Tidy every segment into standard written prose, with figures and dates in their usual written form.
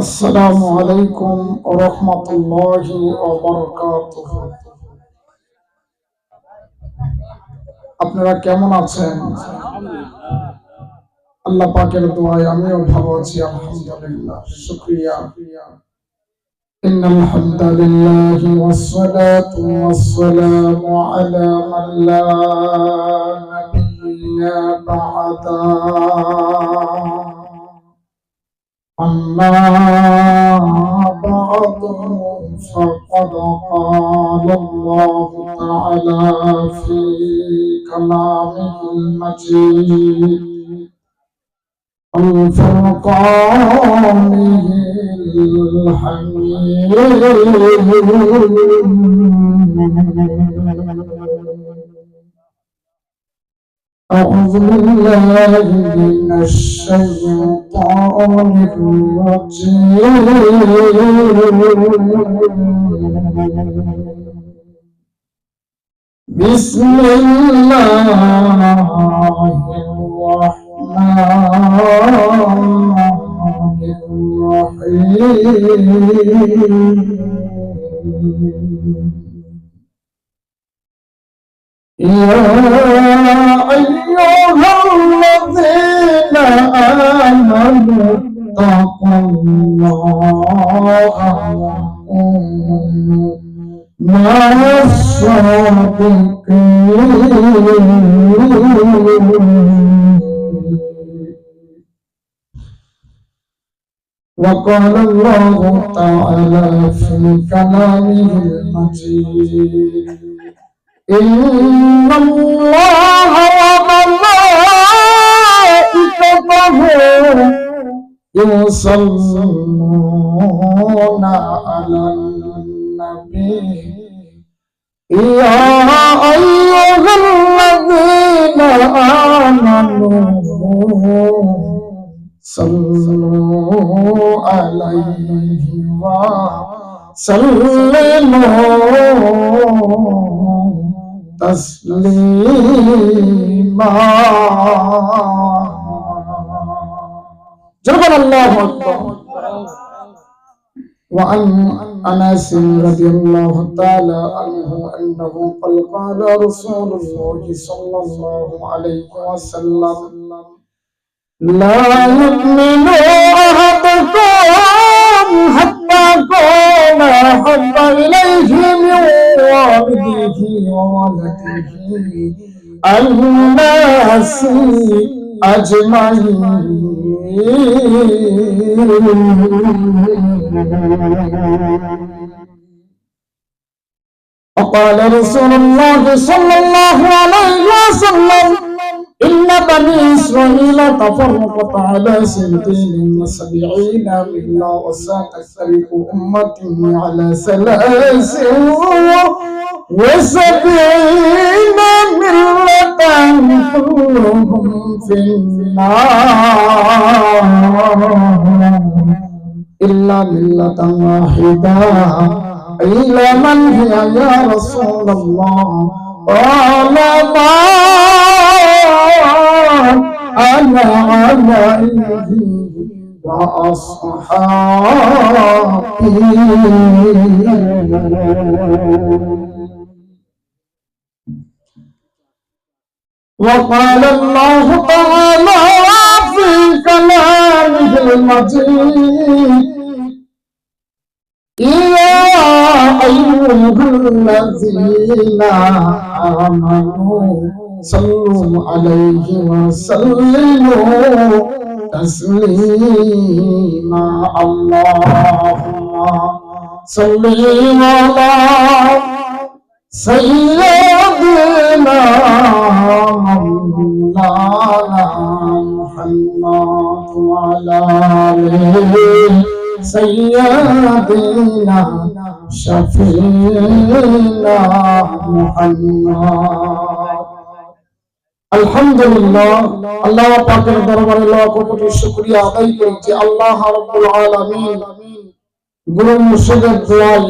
আসসালামু আলাইকুম ওয়া রাহমাতুল্লাহি ওয়া বারাকাতুহু। আপনারা কেমন আছেন? আল্লাহ পাকের দোয়ায় আমিও ভালো আছি, আলহামদুলিল্লাহ। শুকরিয়া। ইন্নাল হামদালিল্লাহি ওয়াস সালাতু ওয়াস সালামু আলা মান লা নাবিয়্যা বা'দা। أما بعد فقد قال الله تعالى في كلامه المجيد الفرقانه الحميد أعوذ بالله من الشيطان الرجيم. بسم الله الرحمن الرحيم. يا أيها الذين آمنوا اتقوا الله وكونوا مع الصادقين. وقال الله تعالى في كلامه المجيد إن الله وملائكته يصلون على النبي يا أيها الذين آمنوا صلوا عليه وسلموا تسليما. جل الله أكبر. وعن أنس رضي الله تعالى عنه أنه قال رسول الله صلى الله عليه وسلم لا يؤمن أحدكم حتى أكون أحب إليه من والده وولده الناس أجمعين. وقال رسول الله صلى الله عليه وسلم إن بني إسرائيل تفرقت على 72 ملة وستفترق أمتي على 73 ملة كلهم في النار إلا ملة واحدة إلا من هي يا رسول الله؟ قال ما أنا عليه وأصحابي. وقال الله تعالى في كلامه المجيد يا أيها الذين آمنوا صلوا عليه وسلموا تسليما. اللهم صل على سيدنا مولانا محمد وعلى آله سيدنا شفيعنا محمد. আলহামদুলিল্লাহ, আল্লাহ পাকের দরবারে লাখ কোটি শুকরিয়া আদায় করি যে আল্লাহ রাব্বুল আলামিন গুরু মুর্শিদের দোয়ায়,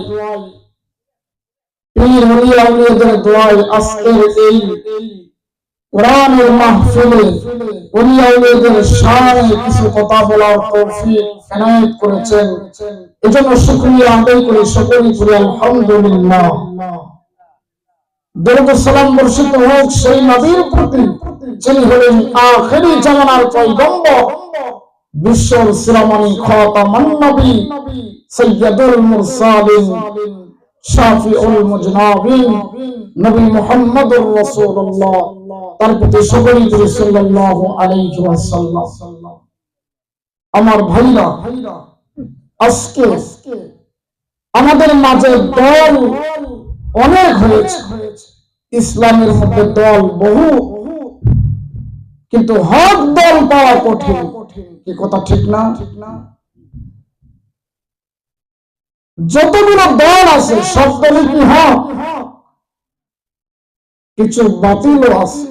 পীর ওলিয়া আউলিয়াদের দোয়ায় আজকের এই কোরআনের মাহফিলে ওলিয়া আউলিয়াদের শানে কিছু কথা বলার তৌফিক এনায়েত করেছেন। এজন্য শুকরিয়া আদায় করি, সকলেই করি আলহামদুলিল্লাহ। দরুদ সালাম বর্ষিত হোক সেই নবীর প্রতি যিনি হলেন আখিরি জামানার পয়গম্বর, বিশ্বর শিরোমণি খাতামুন নবী, সাইয়্যিদুল মুরসালিন, শাফিউল মুজনাবিন, নবী মুহাম্মদুর রাসূলুল্লাহ। তার প্রতি সকলেই করি সাল্লাল্লাহু আলাইহি ওয়াসাল্লাম। আমার ভাইরা, আজকে আমাদের মাঝে দল অনেক হয়েছে, ইসলামের মধ্যে দল বহু, কিন্তু হক দল পাওয়া কঠিন। কি কথা ঠিক না? যতগুলো দল আছে সব দলই কি হক? কিছু বাতিলও আছে,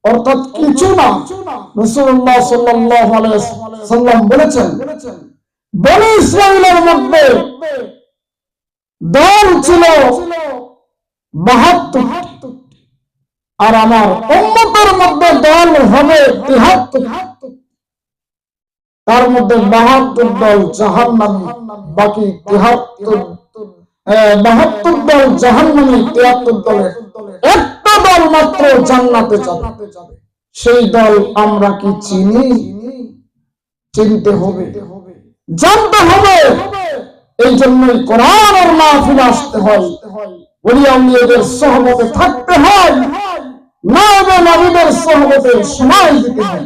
অর্থাৎ কিছু না। রাসূলুল্লাহ সাল্লাল্লাহু আলাইহি ওয়াসাল্লাম বলেছেন, বনি ইসরাঈলের মধ্যে দল ছিল ৭২, আর আমার উম্মতের মধ্যে দল হবে ৭৩। তার মধ্যে ৭২ দল জাহান্নামী, বাকি ৭২ দল জাহান্নামী, ৭৩ দলের একটা দল মাত্র জান্নাতে যাবে। সেই দল আমরা কি চিনি? চিনতে হবে, জানতে হবে। এই জন্যই কোরআনের মাহফিলে আসতে হয়, ওলিয়া আউলিয়াদের সোহবতে থাকতে হয়, নবী নবীদের সোহবতে সময় দিতে হয়।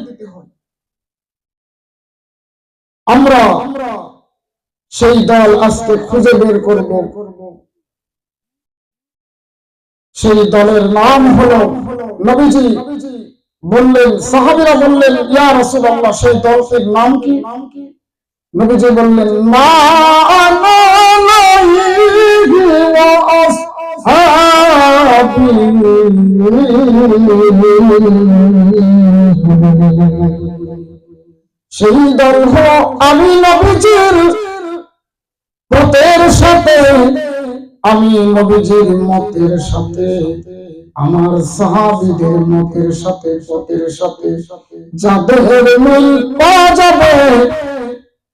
আমরা সেই দল আজকে খুঁজে বের করব। সেই দলের নাম হলো, নবীজি বললেন, সাহাবীরা বললেন, ইয়া রাসূলুল্লাহ সেই দলটির নাম কি? নবীজি বললেন, মা আনা আলাইহি ওয়া আসহাবি। সেই দল হলো আমি নবীজির পথের সাথে, আমি নবীজির মতের সাথে, আমার সাহাবীদের মতের সাথে, পথের সাথে যাদের মিল পাওয়া যাবে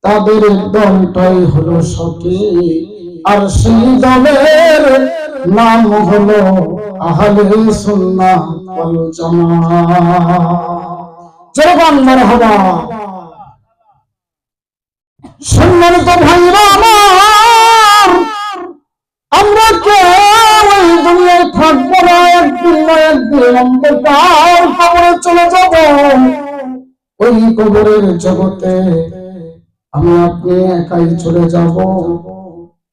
তাদের দলটাই হলো সঠিক। আর সেই দলের নাম হলো আহলে সুন্নাহ ওয়াল জামাআহ। জবান মারহাবা। সম্মানিত ভাইরা আমার, আমরা কেউ এই দুনিয়ায় থাকবো না, একদিন না একদিন অন্ধকার কবরে চলে যাব। ওই কবরের জগতে আমি আপনি একাই চলে যাব।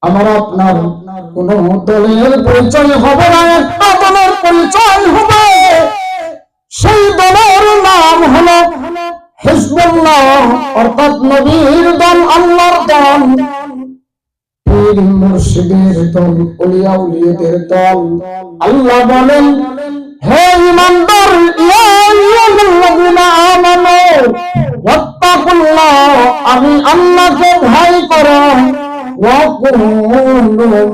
আমার আপনার কোন দলের পরিচয় হবে না, একটা দলের পরিচয় হবে। সেই দলের নাম হলো হিজবুল্লাহ, অর্থাৎ নবীর দল, আল্লাহর দল, পীর মুর্শিদের দল, ওলিয়া আউলিয়াদের দল। আল্লাহ বলেন, হে ঈমানদার, ইয়া আইয়ুহাল্লাযীনা আমানু ওয়াত্তাকুল্লাহ, আমি আল্লাহকে ভয় করো, ওয়া কুনু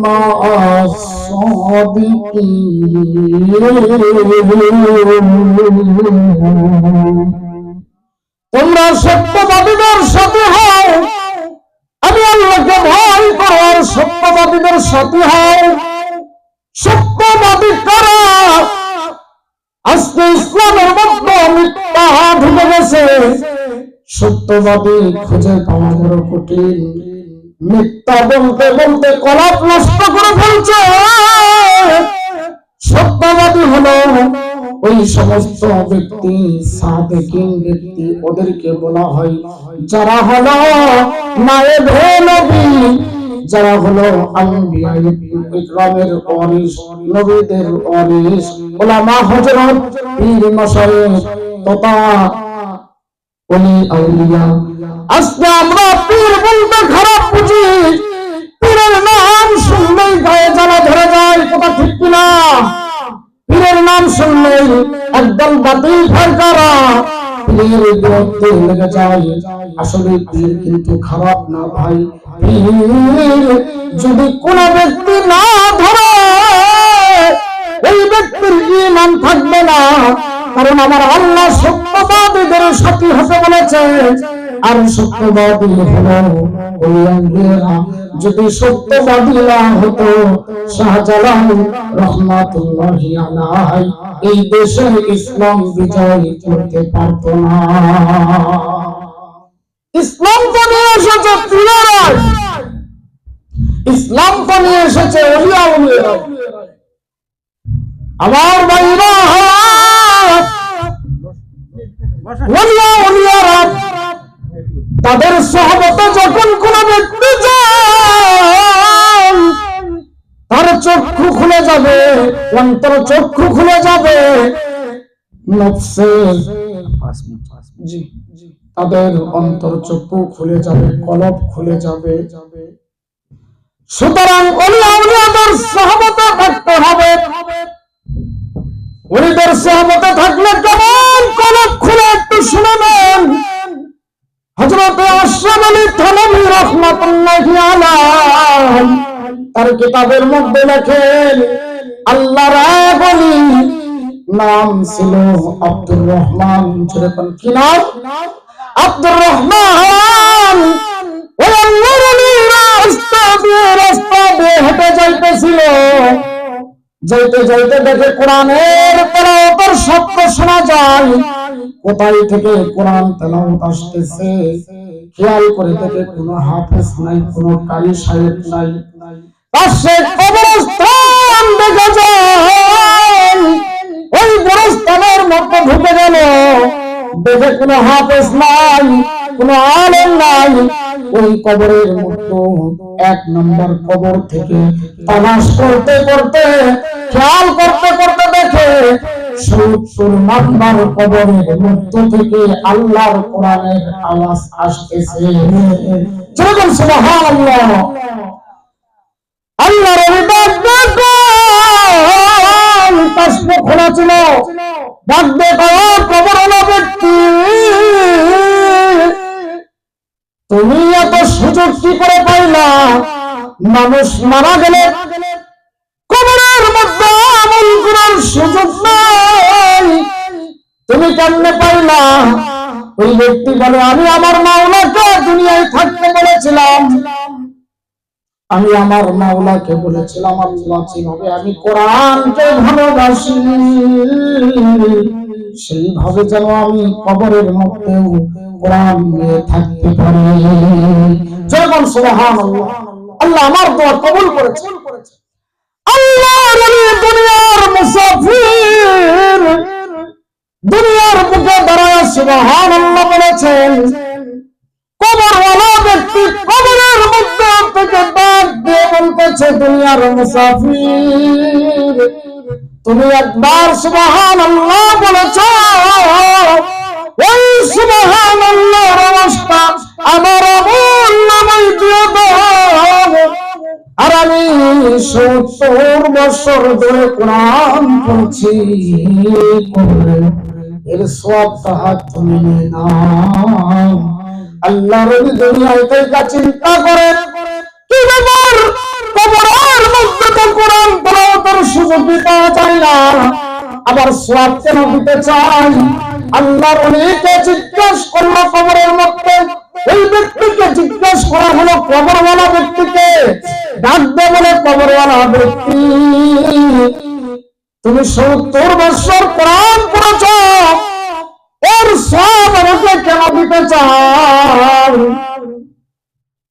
মা'আস সাদিকিন। তোমরা সত্যবাদীদের সাথে হও, আমি আল্লাহকে ভয় করো আর সত্যবাদীদের সাথে হও। সত্যবাদী কারা? আজকে ইসলামের মধ্যে মিথ্যা ঢুকে গেছে, সত্যবাদী খুঁজে পাওয়া বড় কঠিন। মিথ্যা বলতে বলতে কলাপ নষ্ট করে ফেলছে। সত্যবাদী হলো ওই সমস্ত ব্যক্তি, সাদেকিন ব্যক্তি, ওদেরকে বলা হয় যারা হলো নায়েবে নবী, যারা হলো আম্বিয়া ইকরামের ওয়ারিস, নবীদের ওয়ারিস, উলামা হযরত, পীর মাশায়েখ তথা ওলি আউলিয়া। আজকে আমরা পীর বলতে খারাপ বুঝি, পীরের নাম শুনলেই গায়ে জ্বালা ধরে যায়। কথা ঠিক কিনা? পীরের নাম শুনলেই একদম বাতিল ফারকারা পীরের বিরুদ্ধে লেগে যায়। আসলে পীর কিন্তু খারাপ না ভাই। পীর যদি কোন ব্যক্তি না ধরে, ওই ব্যক্তির ঈমান থাকবে না, কারণ আমার আল্লাহ সত্যবাদীদের সাথী হতে বলেছে। আর সত্যবাদী হলো ওই আম্বিয়ারা। যদি সত্যবাদী না হতো শাহজালাল রহমাতুল্লাহি আলাইহি এই দেশে ইসলাম বিজয় করতে পারত না। ইসলাম তো নিয়ে এসেছে পীরেরা, ইসলাম তো নিয়ে এসেছে ওলিয়া উলিয়া। আমার ভাইরা ওলিয়া উলিয়ারা তাদের সহবতে যখন কোন ব্যক্তি যায় তার চক্ষু খুলে যাবে, অন্তর চক্ষু খুলে যাবে, নফসের তাদের অন্তর চক্ষু খুলে যাবে, কলব খুলে যাবে। সুতরাং ওলিয়া উলিয়াদের সহবতে থাকতে হবে। ওলিদের সহবতে থাকলে কেমন কলব খুলে একটু শুনে নেন। হযরত আশরাফ আলী থানভী রাহমাতুল্লাহি আলাইহি তার কিতাবের মধ্যে লেখেন আল্লাহর এক ওলি নাম ছিল আব্দুর রহমান। যেরকম কি নাম? আব্দুর রহমান। ওই আল্লাহর ওলি রাস্তা দিয়ে হেঁটে যাইতেছিল। যাইতে যাইতে দেখে কোরআনের তেলাওয়াতের শব্দ শোনা যায়। কোথায় থেকে কোরআন তেলাওয়াত আসতেছে খেয়াল করে দেখে কোনো হাফেজ নাই, কোনো কারি সাহেব নাই। পাশে কবরস্থান দেখা যায়। ওই কবরস্থানের মধ্যে ঢুকে গেল, দেখে কোনো হাফেজ নাই, কোনো আলেম নাই। ওই কবরের মধ্যে এক নম্বর কবর থেকে তালাশ করতে করতে খেয়াল করতে করতে দেখে ৭০ নম্বর কবরের মধ্য থেকে আল্লাহর কোরআনের আওয়াজ আসতেছে। যেরকম সুবহানাল্লাহ। আল্লাহর তাসবিহ খোলা ছিল, ডাকবে কবরওয়ালা ব্যক্তি, তুমি এত সুযোগ কি করে পাইলা? মানুষ মারা গেলে কবরের মধ্যে আমল করার সুযোগ নাই, তুমি কেমনে পাইলা? ওই ব্যক্তি বলে আমি আমার মাওলাকে দুনিয়ায় থাকতে বলেছিলাম। আমি আমার মাওলাকে বলেছিলাম আল্লাহ যেভাবে আমি কোরআনকে ভালোবাসি সেইভাবে যেন আমি কবরের মধ্যেও কোরআন নিয়ে থাকতে পারি। যখন সুবহানাল্লাহ। আল্লাহ আমার দোয়া কবুল করেছে। আল্লাহর ওলি দুনিয়ার মুসাফির দুনিয়ার বুকে দাঁড়ায় সুবহানাল্লাহ বলেছেন। কবরওয়ালা ব্যক্তি কবরের মধ্যে থেকে ডাক দিয়ে বলতেছে দুনিয়ার মুসাফির তুমি একবার সুবহানাল্লাহ বলেছ, ওই সুবহানাল্লাহর অবস্থা আমার আমল নামায় দিয়ে দাও। আর আমি ৭০ বছর ধরে কোরআন পড়ছি, এর সওয়াবটা হাত তুমি নিয়ে নাও। আল্লাহর ওলি দুনিয়ায় থেকে চিন্তা করে কি ব্যাপার, কবরের মধ্যে তো কোরআন তেলাওয়াতের সুযোগ পাওয়া যায় না, আবার সওয়াব কেন দিতে চাই? আল্লাহর ওলিকে জিজ্ঞেস করলো কবরের মধ্যে, ওই ব্যক্তিকে জিজ্ঞেস করা হলো কবরওয়ালা ব্যক্তিকে, ডাকবে বলে কবরওয়ালা ব্যক্তি তুমি ৭০ বছর কোরআন পড়েছ, এর সব আমাকে কেন দিতে চাও?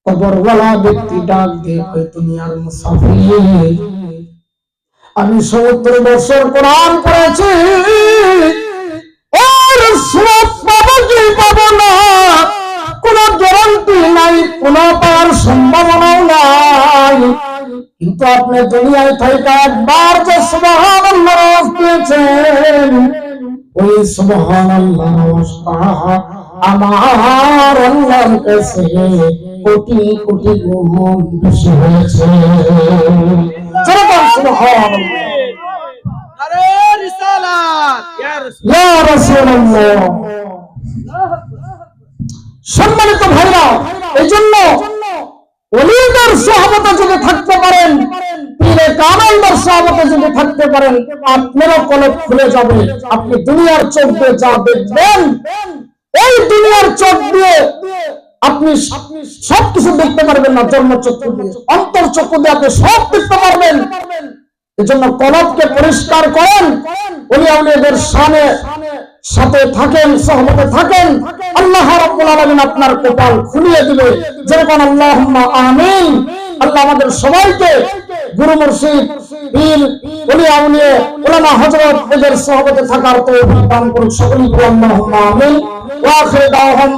কবরওয়ালা ব্যক্তি ডাক দিয়ে কয় দুনিয়ার মুসাফির আমি ৭০ বছর কোরআন পড়েছি, এর সব পাবো কি পাবো না কোনো গ্যারান্টি নাই, কোনো পাওয়ার সম্ভাবনাও নাই। কিন্তু আপনি দুনিয়ায় থেকে একবার যে সুবহানাল্লাহ আওয়াজ দিয়েছেন, ওই সুবহানাল্লাহ আওয়াজটা আমার আল্লাহর কাছে কোটি কোটি গুণ বেশি হয়েছে। সুবহানাল্লাহ। আরে রিসালাত ইয়া রাসূলুল্লাহ। সম্মানিত ভাইরা, এইজন্য ওলিদের সাহাবা সহবতে যদি থাকতে পারেন, পীরে কামেলদের সহবতে যদি থাকতে পারেন, আপনারও কলব খুলে যাবে। আপনি দুনিয়ার চোখ দিয়ে যা দেখবেন, এই দুনিয়ার চোখ দিয়ে আপনি সবকিছু দেখতে পারবেন না। জন্ম চক্ষু দিয়ে, অন্তর চক্ষু দিয়ে আপনি সব দেখতে পারবেন। এজন্য কলবকে পরিষ্কার করেন, ওলিয়া আউলিয়াদের সাথে থাকেন, সহবতে থাকেন। আল্লাহ রাব্বুল আলামিন আপনার কপাল খুলিয়ে দিবে। যেরকম আল্লাহুম্মা আমিন। আল্লাহ আমাদের সবাইকে গুরু মুর্শিদ, পীর, ওলিয়া আউলিয়া, উলামা, হযরত এদের সহবতে থাকার তৌফিক দান করুন। সকলেই আল্লাহুম্মা আমিন। ওয়া আখিরু দাওয়াহুম